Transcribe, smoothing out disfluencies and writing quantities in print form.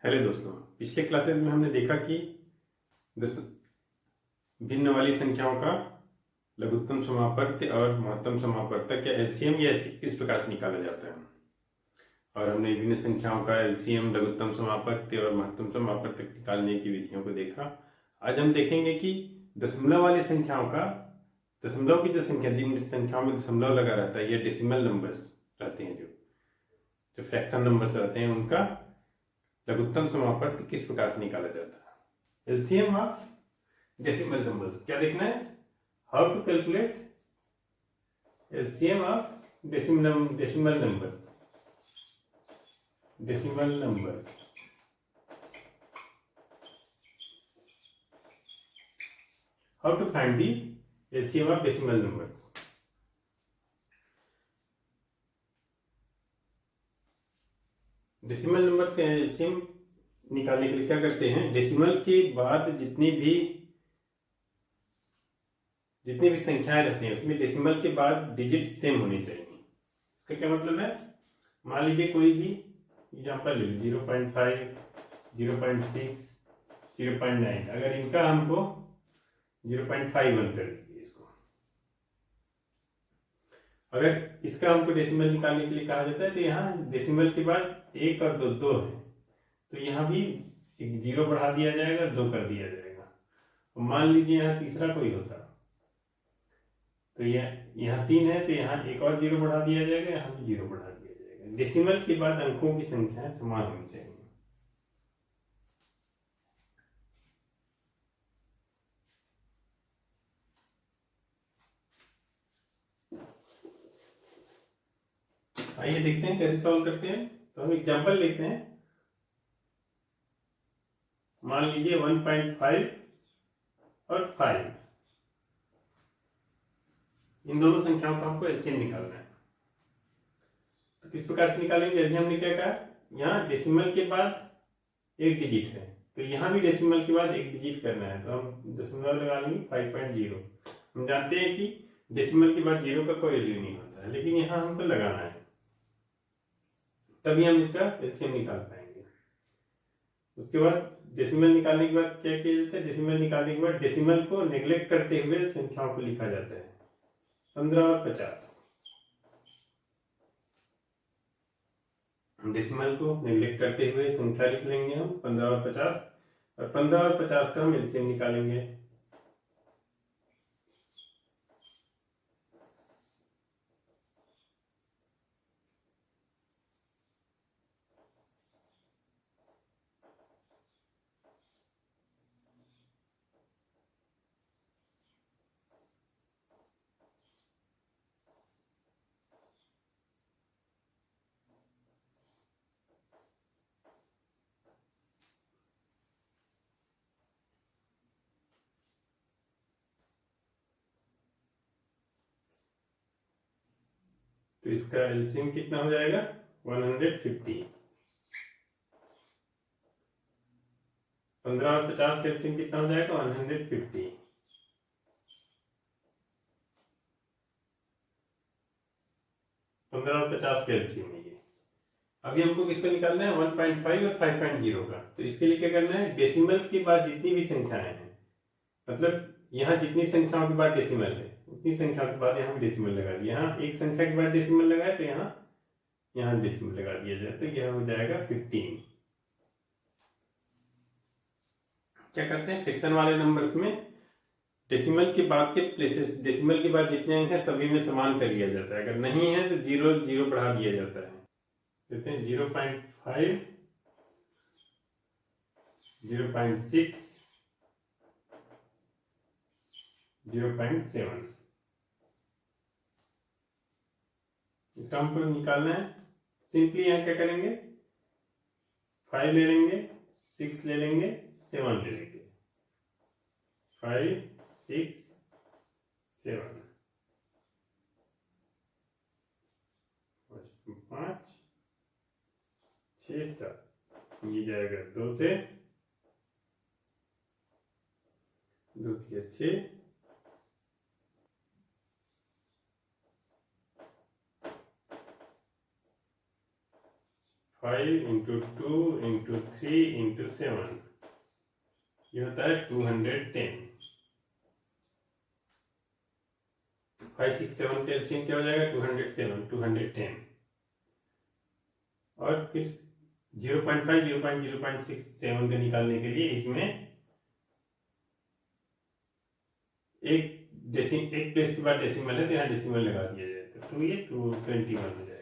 Hello दोस्तों, पिछले classes में हमने देखा कि दस भिन्न वाली संख्याओं का लघुत्तम समापवर्त और महत्तम समापवर्तक या एलसीएम या किस प्रकार से निकाला जाता है। और हमने विभिन्न संख्याओं का एलसीएम, लघुत्तम समापवर्त और महत्तम समापवर्तक निकालने की विधियों को देखा। आज हम देखेंगे कि दशमलव वाली संख्याओं का, दशमलव की जो संख्या, जिन संख्याओं में दशमलव लगा रहता है या डेसिमल नंबर्स रहते हैं, जो फ्रैक्शन नंबर्स रहते हैं, उनका लघुत्तम समापवर्त किस प्रकार से निकाला जाता है। एलसीएम ऑफ डेसिमल नंबर्स क्या देखना है, how to calculate LCM of decimal numbers, how to find the LCM of decimal numbers. Decimal numbers का एलसीएम निकालने के लिए क्या करते हैं, डेसिमल के बाद जितनी भी संख्याएं रहती हैं उसमें डेसिमल के बाद डिजिट सेम होनी चाहिए। इसका क्या मतलब है, मान लीजिए कोई भी एग्जाम्पल ले लीजिए 0.5, 0.6, 0.9, अगर इनका हमको 0.51 कर दीजिए इसको, अगर इसका हमको डेसिमल निकालने के लिए कहा जाता है तो यहाँ डेसिमल के बाद एक और दो है, तो यहाँ भी एक जीरो बढ़ा दिया जाएगा, 2 कर दिया जाएगा। मान लीजिए यहाँ तीसरा कोई होता तो यहाँ 3 है तो यहाँ एक और जीरो बढ़ा दिया जाएगा, यहाँ भी जीरो बढ़ा दिया जाएगा। डेसिमल के बाद अंकों की संख्या समान होनी चाहिए। आइए देखते हैं कैसे सॉल्व करते हैं। तो हम एग्जांपल लेते हैं, मान लीजिए 1.5 और 5, इन दोनों संख्याओं का हमको एलसीएम निकालना है। तो किस प्रकार से निकालेंगे, अभी हमने क्या कहा, यहाँ डेसिमल के बाद एक डिजिट है तो यहाँ भी डेसिमल के बाद एक डिजिट करना है, तो हम दशमलव लगा लेंगे 5.0। हम जानते हैं कि डेसिमल के बाद जीरो का कोई वैल्यू नहीं होता है, लेकिन यहाँ हमको लगाना है, तभी हम इसका एलसीएम निकाल पाएंगे। उसके बाद डेसिमल निकालने के बाद क्या किया जाता है, डेसिमल निकालने के बाद डेसिमल को नेग्लेक्ट करते हुए संख्याओं को लिखा जाता है। 15 और 50, डेसिमल को नेग्लेक्ट करते हुए संख्या लिख लेंगे हम 15 और 50, और 15 और 50 का हम एलसीएम निकालेंगे। तो इसका एलसीएम कितना हो जाएगा, 150। 15 और 50 का एलसीएम कितना हो जाएगा, 150। 15 और 50 का एलसीएम है ये। अभी हमको किसका निकालना है, 1.5 और 5.0 का। तो इसके लिए क्या करना है, डेसिमल के बाद जितनी भी संख्याएं हैं, मतलब यहाँ जितनी संख्याओं के बाद डेसिमल है उतनी संख्या के बाद यहाँ डेसिमल लगा दिया। यहाँ एक संख्या के बाद डेसिमल लगाए तो यहाँ डेसिमल लगा दिया जाए, तो यह हो जाएगा 15। क्या करते हैं, फ्रैक्शन वाले नंबर्स में डेसिमल के बाद के प्लेसेस, डेसिमल के बाद जितने अंक हैं सभी में समान कर लिया जाता है। अगर नहीं है तो जीरो जीरो बढ़ा दिया जाता है। कहते हैं 0.5, 0.6, 0.7। इसका हमको निकालना है। सिंपली यहाँ क्या करेंगे, 5 ले लेंगे, 6 ले लेंगे, 7 ले लेंगे। 5, 6, 7, 5, 6, 4, ये जाएगा 2 से, 2 के 6, 5 5 इंटू 2 इंटू 3 इंटू 7, ये होता है 210। 5 6 7 का एलसीएम क्या हो जाएगा? 207, 210। और फिर 0.5 0.067 का निकालने के लिए इसमें एक प्लेस के बाद डेसिमल है तो यहाँ डेसिमल लगा दिया जाए, तो 2 ये 221 हो जाएगा।